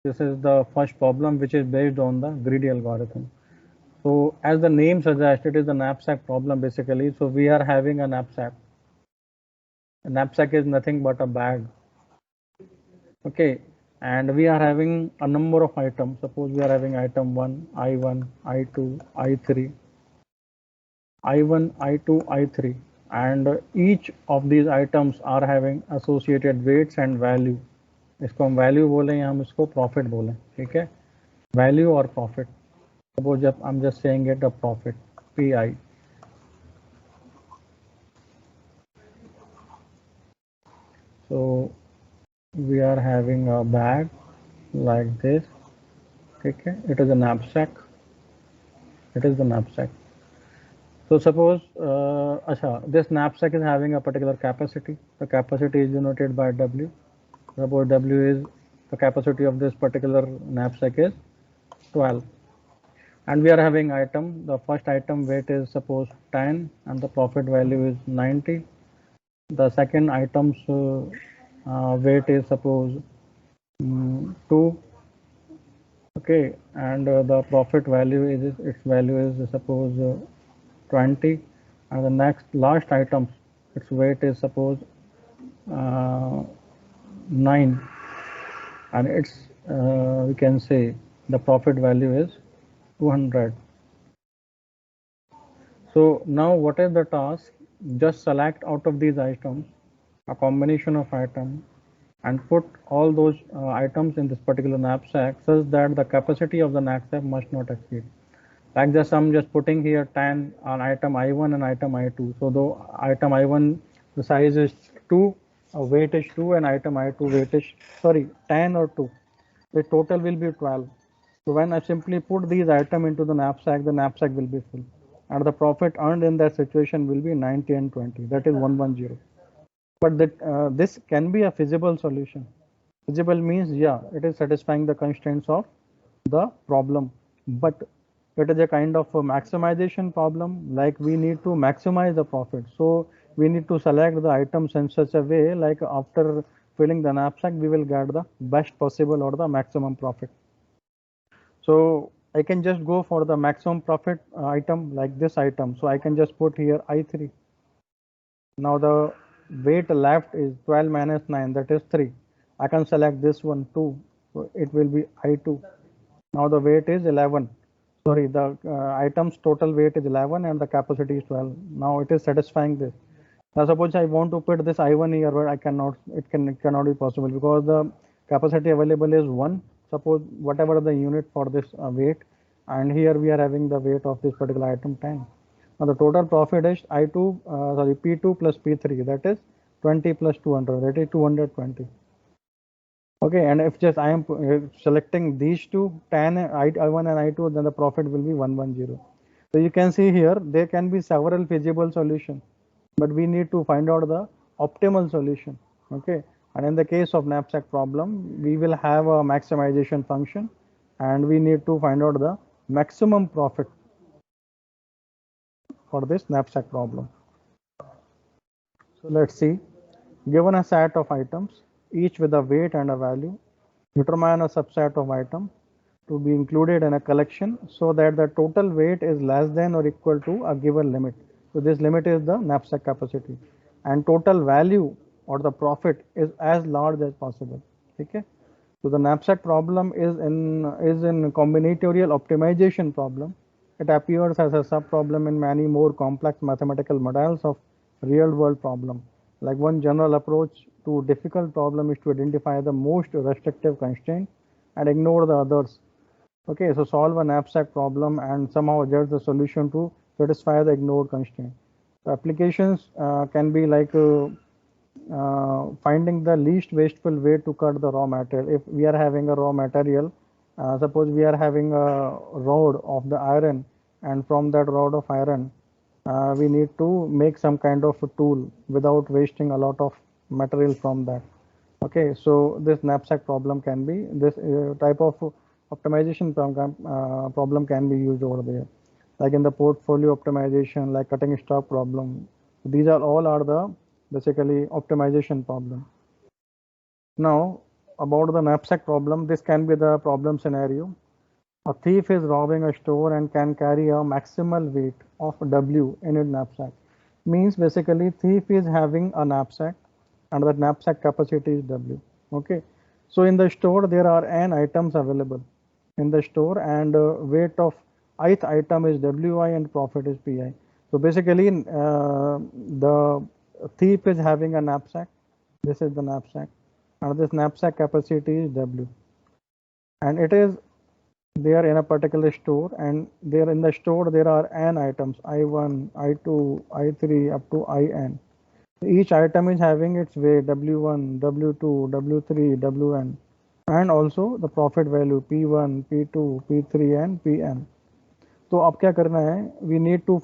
This is the first problem which is based on the greedy algorithm. So as the name suggests, it is the knapsack problem basically. So we are having a knapsack. A knapsack is nothing but a bag. Okay, and we are having a number of items. Suppose we are having item 1, I1, I2, I3, I1, I2, I3, and each of these items are having associated weights and value. इसको हम value बोलें या हम इसको profit बोलें, ठीक है, value और प्रॉफिट. सपोज जब I am just saying it the profit P I. So we are having a bag like this. Okay, it is a knapsack. It is the knapsack. So suppose this knapsack is having a particular capacity. The capacity is denoted by W. Suppose W is the capacity of this particular knapsack is 12. And we are having item. The first item weight is suppose 10 and the profit value is 90. The second item's weight is suppose 2. Okay, and the profit value is its value is suppose 20, and the next last item its weight is suppose 9, and its we can say the profit value is 200. So now what is the task? Just select out of these items a combination of items and put all those items in this particular knapsack such that the capacity of the knapsack must not exceed. Like this, I'm just putting here 10 on item I1 and item I2. So though item I1 the size is 2, weight is 2, and item I2 weight is 10 or 2. The total will be 12. So when I simply put these items into the knapsack will be full, and the profit earned in that situation will be 90 and 20. That is 110. But this can be a feasible solution. Feasible means, yeah, it is satisfying the constraints of the problem, but it is a kind of a maximization problem. Like we need to maximize the profit, so we need to select the items in such a way like after filling the knapsack we will get the best possible or the maximum profit. So I can just go for the maximum profit item like this item. So I can just put here I3. Now the weight left is 12 minus 9, that is 3. I can select this one 2, so it will be I2. Now the weight is 11. Sorry, the item's total weight is 11 and the capacity is 12. Now it is satisfying this. Now suppose I want to put this I1 here, but I cannot, it cannot be possible because the capacity available is 1. Suppose whatever the unit for this weight, and here we are having the weight of this particular item 10. Now the total profit is P2 plus P3, that is 20 plus 200, that is 220. Okay, and if just I am selecting these two, 10 I1 and I2, then the profit will be 110. So you can see here there can be several feasible solutions, but we need to find out the optimal solution. Okay, and in the case of knapsack problem, we will have a maximization function, and we need to find out the maximum profit for this knapsack problem. So let's see, given a set of items, each with a weight and a value, determine a subset of items to be included in a collection so that the total weight is less than or equal to a given limit. So this limit is the knapsack capacity, and total value or the profit is as large as possible. Okay. So the knapsack problem is in combinatorial optimization problem. It appears as a subproblem in many more complex mathematical models of real-world problem. Like one general approach to difficult problem is to identify the most restrictive constraint and ignore the others. Okay, so solve a knapsack problem and somehow adjust the solution to satisfy the ignored constraint. The applications can be like finding the least wasteful way to cut the raw material. If we are having a raw material, suppose we are having a rod of the iron, and from that rod of iron, we need to make some kind of a tool without wasting a lot of material from that. Okay, so this knapsack problem can be, this type of optimization problem can be used over there. Like in the portfolio optimization, like cutting stock problem. These are all are the basically optimization problem. Now, about the knapsack problem, this can be the problem scenario. A thief is robbing a store and can carry a maximal weight of W in its knapsack. Means basically thief is having a knapsack and the knapsack capacity is W. Okay. So in the store there are n items available in the store, and weight of ith item is Wi and profit is Pi. So basically the thief is having a knapsack. This is the knapsack, and this knapsack capacity is W, and it is there in a particular store, and there in the store there are n items, I1, I2, I3 up to In. Each item is having its weight W1, W2, W3, Wn, and also the profit value P1, P2, P3 and Pn. तो अब क्या करना है, we need to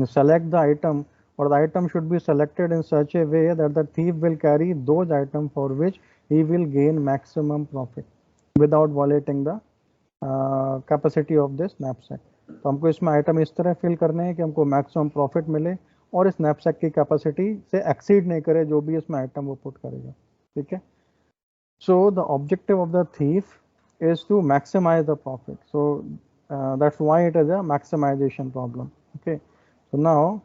select the item, or the item should be selected in such a way that the thief will carry those items for which he will gain maximum profit without violating the capacity of this knapsack. तो हमको इसमें item इस तरह fill करने हैं कि हमको maximum profit मिले और इस स्नैपसैक की कैपेसिटी से एक्सीड नहीं करे जो भी इसमें आइटम वो पुट करेगा. ठीक है. So the objective of the thief is to maximize the profit. So that's why it is a maximization problem. Okay. So now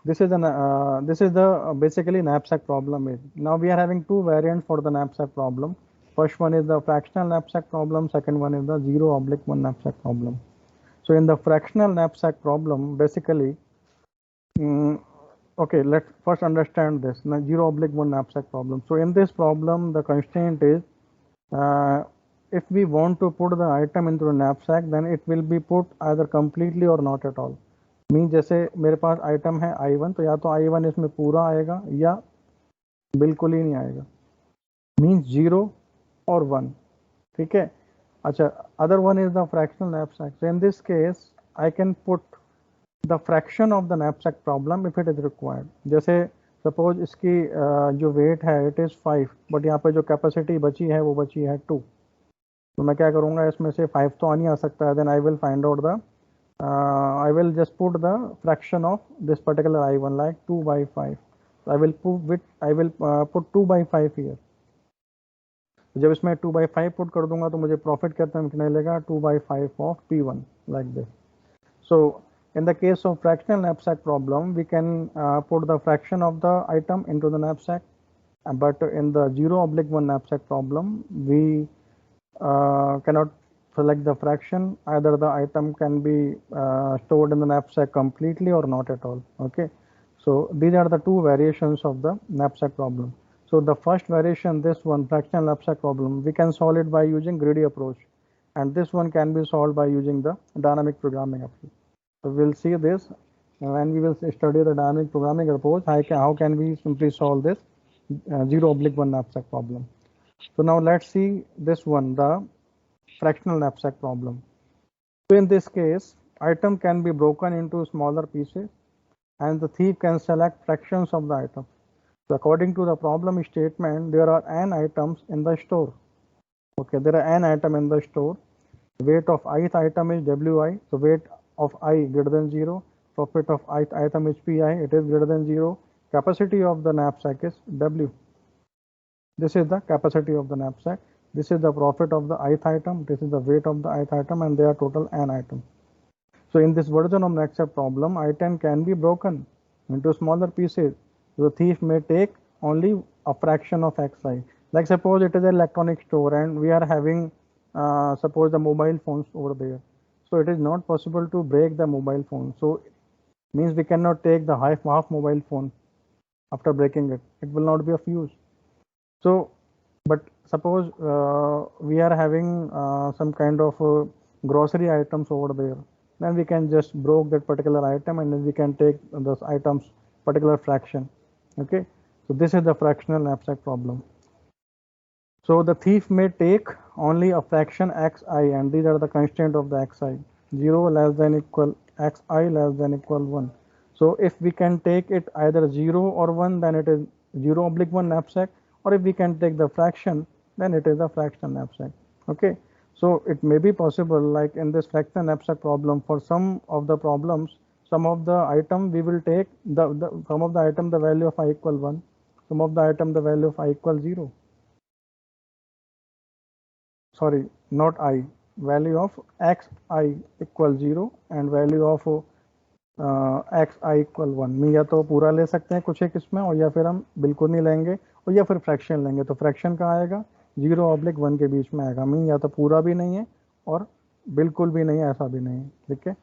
this is the basically knapsack problem. Now we are having two variants for the knapsack problem. First one is the fractional knapsack problem. Second one is the 0/1 knapsack problem. So in the fractional knapsack problem, basically, okay, let's first understand this 0/1 knapsack problem. So in this problem, the constraint is if we want to put the item into a knapsack, then it will be put either completely or not at all. Mean जैसे मेरे पास item है I1, तो या तो I1 इसमें पूरा आएगा या बिल्कुल ही नहीं आएगा. Means 0 or 1. ठीक है. अच्छा, other one is the fractional knapsack. So in this case I can put the fraction of the knapsack problem if it is required. जैसे सपोज इसकी जो वेट है इट इज़ 5, बट यहाँ पे जो कैपेसिटी बची है वो बची है 2. तो मैं क्या करूँगा, इसमें से 5 तो आ नहीं आ सकता है. Then I will find out the I will just put the fraction of this particular I1 like 2/5. So I will put 2/5 here. जब इसमें 2/5 पुट कर दूंगा तो मुझे प्रॉफिट कितना मिलेगा, 2/5 of P1 like this. So in the case of fractional knapsack problem, we can put the fraction of the item into the knapsack, but in the 0/1 knapsack problem, we cannot select the fraction. Either the item can be stored in the knapsack completely or not at all. Okay, so these are the two variations of the knapsack problem. So the first variation, this one, fractional knapsack problem, we can solve it by using greedy approach, and this one can be solved by using the dynamic programming approach. So we'll see this when we will study the dynamic programming approach. How can we simply solve this 0/1 knapsack problem? So now let's see this one, the fractional knapsack problem. So in this case, item can be broken into smaller pieces and the thief can select fractions of the item. So according to the problem statement, there are n items in the store. Okay, there are n items in the store. Weight of ith item is Wi. So weight of I greater than 0. Profit of ith item is Pi. It is greater than 0. Capacity of the knapsack is W. This is the capacity of the knapsack. This is the profit of the ith item. This is the weight of the ith item, and they are total n items. So in this version of knapsack problem, item can be broken into smaller pieces. The thief may take only a fraction of xi. Like suppose it is an electronic store and we are having suppose the mobile phones over there. So it is not possible to break the mobile phone. So means we cannot take the half mobile phone after breaking it. It will not be of use. So, but suppose we are having some kind of grocery items over there, then we can just broke that particular item and then we can take those items particular fraction. Okay, so this is the fractional knapsack problem. So the thief may take only a fraction xi, and these are the constraint of the xi. 0 less than equal xi less than equal 1. So if we can take it either 0 or 1, then it is 0/1 knapsack, or if we can take the fraction, then it is a fractional knapsack. Okay, so it may be possible, like in this fractional knapsack problem, for some of the problems, some of the item we will take some of the item the value of I equal 1, sum of the item the value of I equal 0. Sorry, not I, value of xi equal 0 and value of xi equal 1 में या तो पूरा ले सकते हैं कुछ एक इसमें, और या फिर हम बिल्कुल नहीं लेंगे, और या फिर फ्रैक्शन लेंगे। तो फ्रैक्शन कहाँ आएगा, 0/1 के बीच में आएगा, मीन या तो पूरा भी नहीं है और बिल्कुल भी नहीं है, ऐसा भी नहीं है। ठीक है,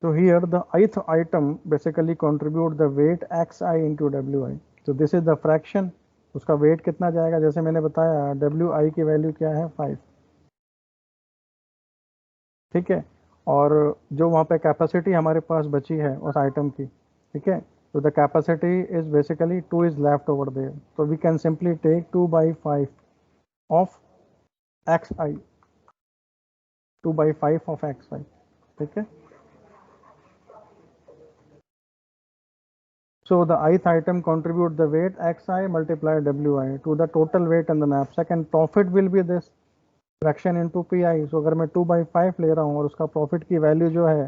तो here the ith item basically contribute the weight xi into wi, तो दिस इज द फ्रैक्शन, उसका वेट कितना जाएगा, जैसे मैंने बताया wi की वैल्यू क्या है 5। ठीक है, और जो वहाँ पे कैपेसिटी हमारे पास बची है उस आइटम की, ठीक है, तो the capacity is basically 2 is left over there, तो we can simply take 2/5 of xi, 2/5 of xi। ठीक है, so the ith item contribute the weight xi multiplied wi to the total weight in the knapsack, and profit will be this fraction into P I. So अगर मैं 2/5 ले रहा हूँ और उसका profit की वैल्यू जो है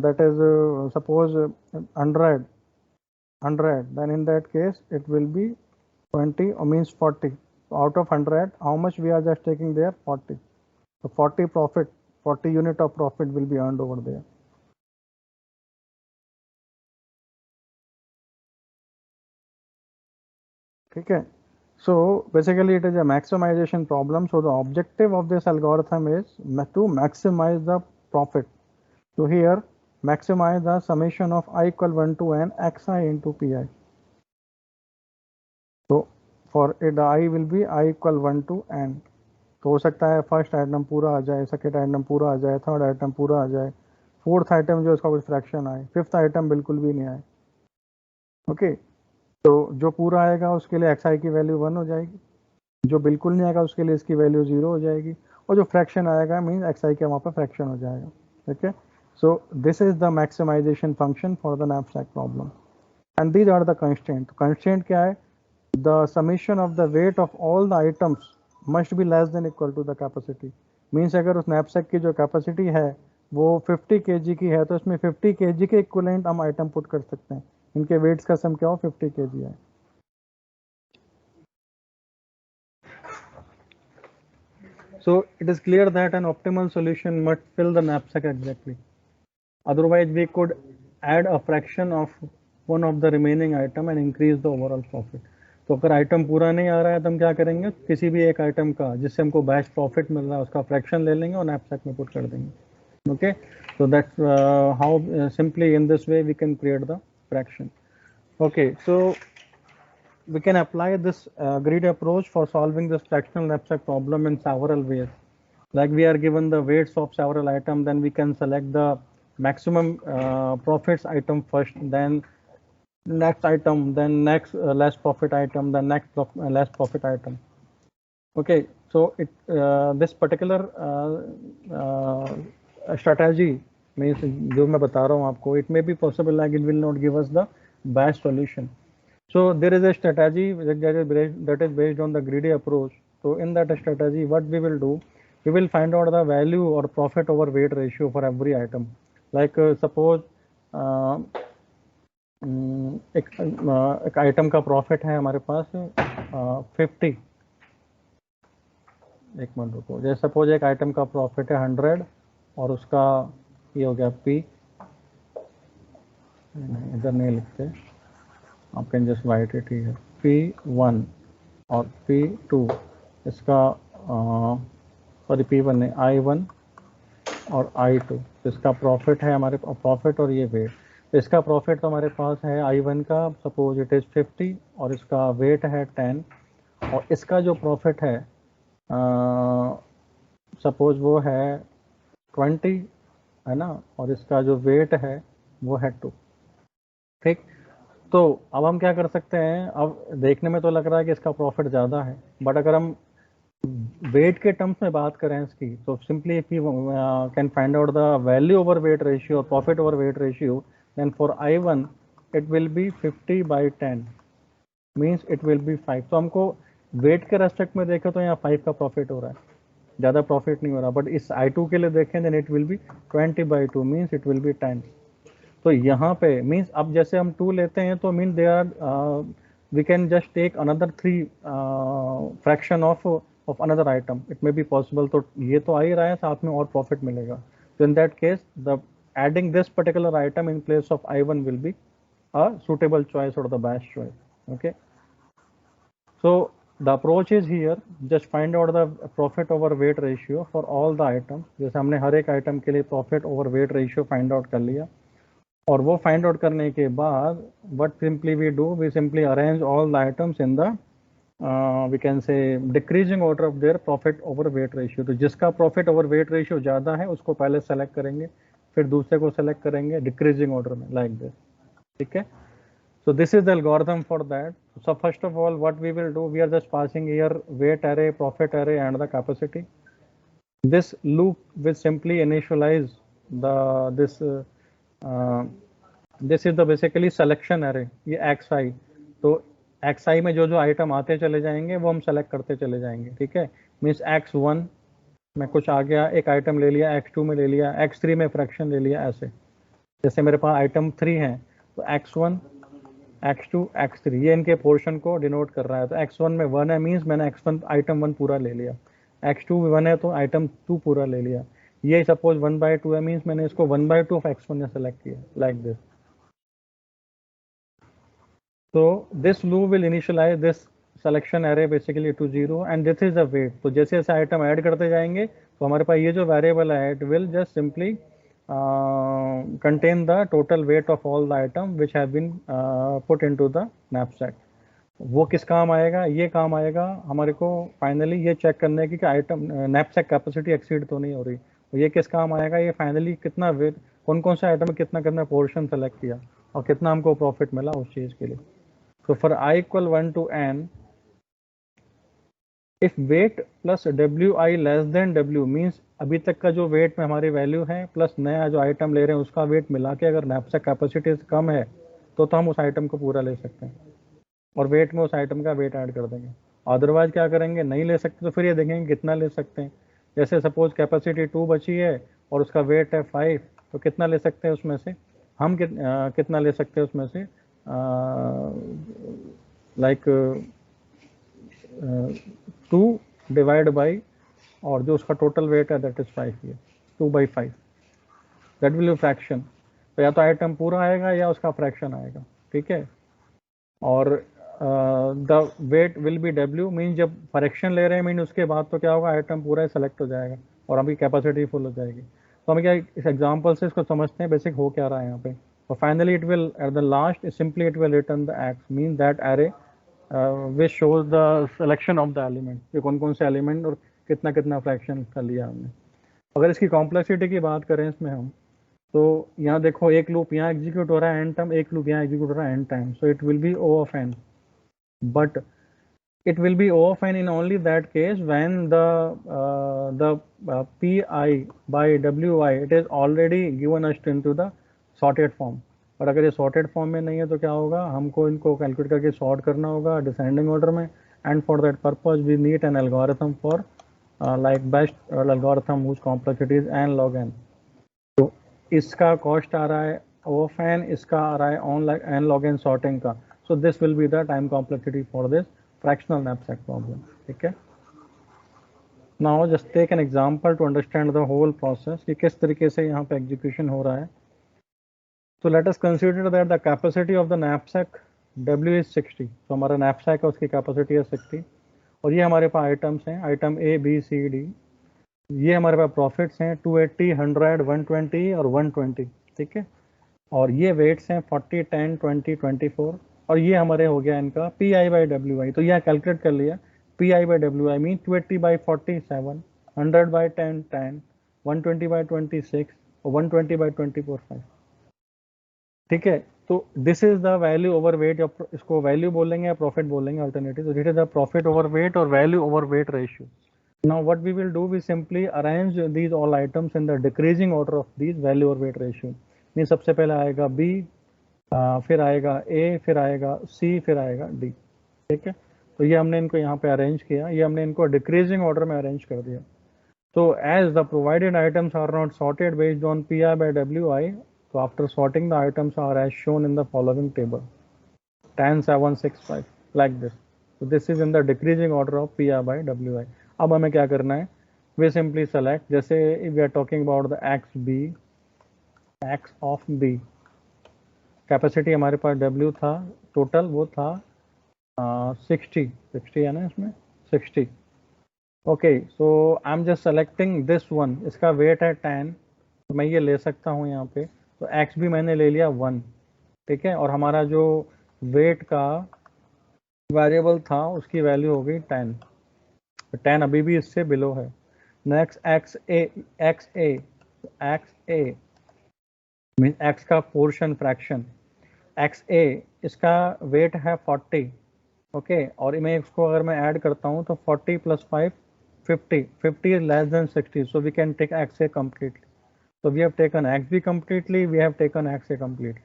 that is suppose 100, then in that case it will be 20 or means 40, so out of 100 how much we are just taking there 40, so 40 profit, 40 unit of profit will be earned over there। ठीक है, so basically it is a maximization problem, so the objective of this algorithm is to maximize the profit, so here maximize the summation of I equal 1 to n xi into pi, so for it the I will be I equal 1 to n, तो हो सकता है first item पूरा आ जाए, second item पूरा आ जाए, third item पूरा आ जाए, फोर्थ आइटम जो इसका कुछ फ्रैक्शन आए, फिफ्थ आइटम बिल्कुल भी नहीं आए। ओके, तो जो पूरा आएगा उसके लिए xi की वैल्यू 1 हो जाएगी, जो बिल्कुल नहीं आएगा उसके लिए इसकी वैल्यू 0 हो जाएगी, और जो फ्रैक्शन आएगा मीन xi के वहाँ पर फ्रैक्शन हो जाएगा। ठीक है, so this is the maximization function for the knapsack problem, and these are the constraint. Constraint क्या है, the summation of the weight of all the items must be less than equal to the capacity, means अगर उस knapsack की जो capacity है वो 50 kg की है, तो इसमें 50 kg के इक्विवेलेंट हम आइटम पुट कर सकते हैं, इनके वेट्स का सम क्या हो 50 kg है। So it is clear that an optimal solution must fill the knapsack exactly. Otherwise, we could add a fraction of one of the remaining item and increase the overall profit. तो अगर item पूरा नहीं आ रहा है तो हम क्या करेंगे, किसी भी एक आइटम का जिससे हमको बैच प्रॉफिट मिल रहा है उसका फ्रैक्शन ले लेंगे और knapsack में पुट कर देंगे। Okay, so that's how simply in this way we can create the fraction। Okay, so we can apply this grid approach for solving this fractional knapsack problem in several ways. Like we are given the weights of several items, then we can select the maximum profits item first, then next item, then next less profit item, then next less profit item। Okay, so it this particular strategy means जो मैं बता रहा हूँ आपको, it may be possible like it will not give us the best solution। So there is a strategy that is based on the greedy approach। So in that strategy, what we will do, we will find out the value or profit over weight ratio for every item। Like suppose एक item का profit है हमारे पास 50, एक minute रुको, जैसे suppose एक item का profit है 100 और उसका ये हो गया P, इधर नहीं लिखते, आप can just right it here, P1 और P2, इसका सॉरी P1 नहीं I1 और I2, इसका प्रॉफिट है हमारे प्रॉफिट और ये वेट। इसका प्रॉफिट तो हमारे पास है I1 का सपोज इट इज़ 50 और इसका वेट है 10, और इसका जो प्रॉफिट है सपोज वो है 20 है ना, और इसका जो वेट है वो है 2। ठीक, तो अब हम क्या कर सकते हैं, अब देखने में तो लग रहा है कि इसका प्रॉफिट ज़्यादा है, बट अगर हम वेट के टर्म्स में बात करें इसकी, तो simply if you can find out the value over weight ratio, profit over weight ratio, then for I1 it will be 50/10 means it will be 5। तो हमको वेट के रेस्पेक्ट में देखें तो यहाँ 5 का प्रॉफिट हो रहा है, ज़्यादा प्रॉफिट नहीं हो रहा, बट इस I2 के लिए देखें then it will be 20/2 means it will be 10। तो यहाँ पे मीन्स अब जैसे हम 2 लेते हैं तो mean they are we can just take another 3 fraction of another item, it may be possible. तो ये तो आ ही रहा है, साथ में और प्रॉफिट मिलेगा। तो इन that case the adding this particular item in place of I1 will be a suitable choice or the best choice. Okay, so the approach is here, just find out the profit over weight ratio for all the items। जैसे हमने हर एक item के लिए profit over weight ratio find out कर लिया, और वो find out करने के बाद what simply we do, we simply arrange all the items in the we can say decreasing order of their profit over weight ratio। तो जिसका profit over weight ratio ज़्यादा है उसको पहले सेलेक्ट करेंगे, फिर दूसरे को सेलेक्ट करेंगे डिक्रीजिंग ऑर्डर में, लाइक दिस। ठीक है, so this is the algorithm for that। So first of all what we will do, we are just passing here weight array, profit array and the capacity। this loop will simply initialize the this is the basically selection array, ये xi। तो xi में जो जो item आते चले जाएंगे वो हम सेलेक्ट करते चले जाएंगे। ठीक है, मीन्स x1 में कुछ आ गया, एक आइटम ले लिया, x2 में ले लिया, x3 में फ्रैक्शन ले लिया, ऐसे। जैसे मेरे पास आइटम 3 है तो x1 x2 x3 ये इनके पोर्शन को डिनोट कर रहा है। तो x1 में 1 है मीन्स मैंने x1 आइटम 1 पूरा ले लिया, x2 में 1 है तो आइटम 2 पूरा ले लिया। ये सपोज 1/2 है मीन्स मैंने इसको 1/2 ऑफ x1 ने सेलेक्ट किया, लाइक दिस। तो this loop will initialize this selection array basically to 0 and this is the weight. तो जैसे जैसे आइटम ऐड करते जाएंगे तो हमारे पास ये जो वेरिएबल है it will just simply contain the total weight of all the item which have been put into the knapsack। वो किस काम आएगा, ये काम आएगा हमारे को फाइनली ये चेक करने की कि आइटम नैपसैक कैपेसिटी एक्सीड तो नहीं हो रही। तो ये किस काम आएगा, ये फाइनली कितना वेट, कौन कौन से आइटम में कितना कितना पोर्शन सेलेक्ट किया और कितना हमको प्रॉफिट मिला उस चीज़ के लिए। तो for i equal 1 to n, if weight plus WI less than W means अभी तक का जो वेट में हमारी वैल्यू है प्लस नया जो आइटम ले रहे हैं उसका वेट मिला के अगर नैपसैक कैपेसिटी कम है तो हम उस आइटम को पूरा ले सकते हैं और वेट में उस आइटम का वेट ऐड कर देंगे। अदरवाइज क्या करेंगे, नहीं ले सकते तो फिर ये देखेंगे कितना ले सकते हैं। जैसे सपोज कैपेसिटी 2 बची है और उसका वेट है 5, तो कितना ले सकते हैं उसमें से, हम कितना ले सकते हैं उसमें से, लाइक 2 डिवाइड बाई, और जो उसका टोटल वेट है दैट इज 5, ये 2/5 दैट विल बी फ्रैक्शन। तो या तो आइटम पूरा आएगा या उसका फ्रैक्शन आएगा। ठीक है, और the weight will be W mean जब फ्रैक्शन ले रहे हैं मीन उसके बाद तो क्या होगा, आइटम पूरा सेलेक्ट हो जाएगा और अभी कैपेसिटी फुल हो जाएगी। तो हम क्या इस एग्जांपल से इसको समझते हैं बेसिक हो क्या रहा है यहाँ पे। और finally it will at the last simply it will return the x mean that array which shows the selection of the element, ये कौन कौन से एलिमेंट और कितना कितना फ्रैक्शन कर लिया हमने। अगर इसकी कॉम्प्लेक्सिटी की बात करें इसमें हम, तो यहाँ देखो एक लूप यहाँ एग्जीक्यूट हो रहा है n टाइम, एक लूप यहाँ एग्जीक्यूट हो रहा है n time. So it will B O of n, but it will be O of n in only that case when the Pi by Wi it is already given us into the sorted form। और अगर ये sorted form में नहीं है तो क्या होगा, हमको इनको कैलकुलेट करके सॉर्ट करना होगा डिसेंडिंग ऑर्डर में। And for that purpose we need an algorithm for like best algorithm whose complexity is n log n। तो इसका कॉस्ट आ रहा है O of n, इसका आ रहा है n log n सॉर्टिंग का। So this will be the time complexity for this fractional knapsack problem। ठीक है, now just take an example to understand the whole process कि किस तरीके से यहाँ पे execution हो रहा है। So let us consider that the capacity of the knapsack W is 60। तो हमारा knapsack है उसकी capacity है 60 और ये हमारे पास आइटम्स हैं, item A B C D। ये हमारे पास प्रॉफिट्स हैं 280 100 120 और 120। ठीक है, और ये वेट्स हैं 40 10 20 24 और ये हमारे हो गया इनका Pi/WI। तो यह कैलकुलेट कर लिया Pi/WI मीन 280/40 7, 100/10 10, 120/26 और 120/24 5। ठीक है, तो this is the value over weight, इसको वैल्यू बोलेंगे या प्रॉफिट बोलेंगे अल्टरनेटिव। तो this is the profit over weight और value over weight ratio. Now what we will do, we simply arrange these all items in the decreasing order of these value over weight ratio. Mean सबसे पहले आएगा B, फिर आएगा A, फिर आएगा C, फिर आएगा D। ठीक है, तो ये हमने इनको यहाँ पे अरेंज किया, ये हमने इनको डिक्रीजिंग ऑर्डर में अरेंज कर दिया। तो as the provided items are not sorted based on Pi/WI, So after sorting, the items are as shown in the following table: 10, 7, 6, 5, like this. So this is in the decreasing order of PI by WI. अब हमें क्या करना है? We simply select, जैसे we are talking about the X of B. Capacity हमारे पास W था, total वो था 60 है ना इसमें 60. Okay, so I am just selecting this one. इसका वेट है 10, तो मैं ये ले सकता हूँ यहाँ पे. तो एक्स भी मैंने ले लिया 1, ठीक है. और हमारा जो वेट का वेरिएबल था उसकी वैल्यू हो गई 10. तो 10 अभी भी इससे बिलो है. नेक्स्ट एक्स ए मीन एक्स का पोर्शन फ्रैक्शन. एक्स ए इसका वेट है 40, ओके. और मैं इसको अगर मैं ऐड करता हूँ तो 40 + 5 50. 50 is less than 60, so we can take XA completely. So we have taken XB completely, we have taken XA completely.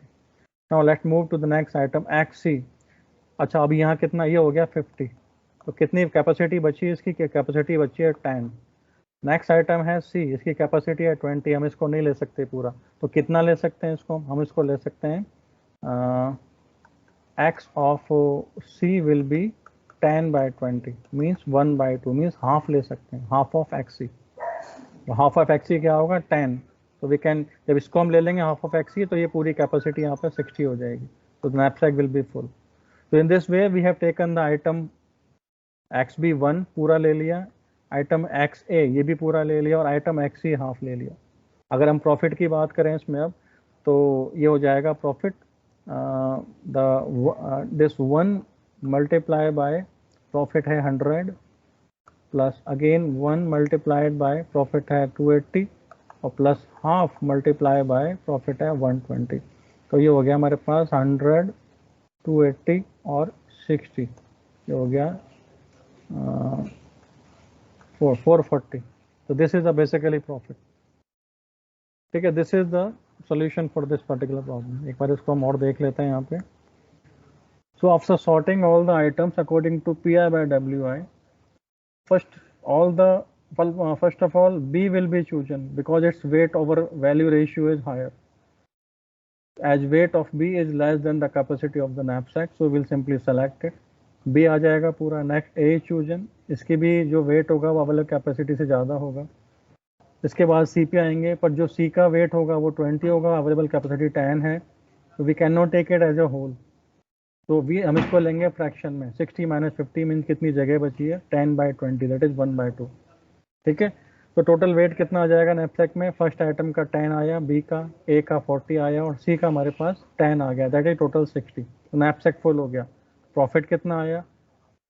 Now let's move to the next item, XC. अच्छा, अभी यहाँ कितना ये हो गया 50. तो कितनी कैपेसिटी बची है इसकी? कैपेसिटी बची है 10. नेक्स्ट आइटम है C, इसकी कैपेसिटी है 20. हम इसको नहीं ले सकते पूरा, तो कितना ले सकते हैं इसको? हम इसको ले सकते हैं X of C will be 10 by 20 means 1 by 2 means half ले सकते हैं, half of XC. Half of XC क्या होगा? 10. तो वी कैन, जब इसको हम ले लेंगे हाफ ऑफ XC, तो ये पूरी कैपेसिटी यहाँ पे 60 हो जाएगी. तो knapsack will be full. So in this way we have taken the item XB1 पूरा ले लिया, आइटम XA ये भी पूरा ले लिया, और आइटम XC हाफ ले लिया. अगर हम प्रॉफिट की बात करें इसमें अब, तो ये हो जाएगा profit this 1 multiply by profit है 100 plus again 1 multiplied by profit है 280 और plus half multiply by profit है 120. तो ये हो गया हमारे पास 100, 280 और 60. ये हो गया 440. तो this is the basically profit. ठीक है, this is the solution for this particular problem. एक बार इसको हम और देख लेते हैं यहाँ पे. So after sorting all the items according to PI by WI, first of all B will be chosen because its weight over value ratio is higher. As weight of B is less than the capacity of the knapsack, so we'll simply select it. B आ जाएगा पूरा. Next A chosen, इसकी भी जो wait होगा वो available capacity से ज़्यादा होगा. इसके बाद C पे आएंगे, पर जो C का वेट होगा वो 20 होगा, अवेलेबल कैपेसिटी 10 है, तो we can not take it as a whole. तो हम इसको लेंगे फ्रैक्शन में. 60 - 50 मीन्स कितनी जगह बची है? 10 by 20, दैट इज 1 by 2. ठीक है, तो टोटल वेट कितना आ जाएगा नैपसैक में? फर्स्ट आइटम का 10 आया, B का, A का 40 आया और C का हमारे पास 10 आ गया, दैट इज टोटल 60. तो नैपसैक फुल हो गया. प्रॉफिट कितना आया?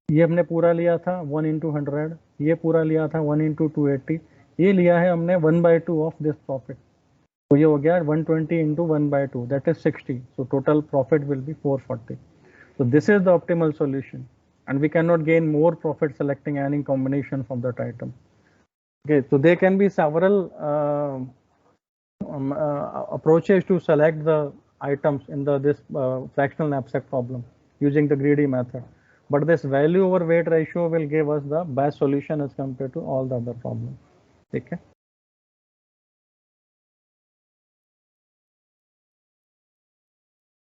ये हमने पूरा लिया था 1 × 100, ये पूरा लिया था 1 × 280, ये लिया है हमने 1 by 2 ऑफ दिस प्रॉफिट. तो ये हो गया 120 × 1 by 2, that is 60. So total profit will be 440. So this is the optimal solution, and we cannot gain more profit selecting any combination from that item. Okay, so there can be several approaches to select the items in this fractional knapsack problem using the greedy method. But this value over weight ratio will give us the best solution as compared to all the other problems. Okay.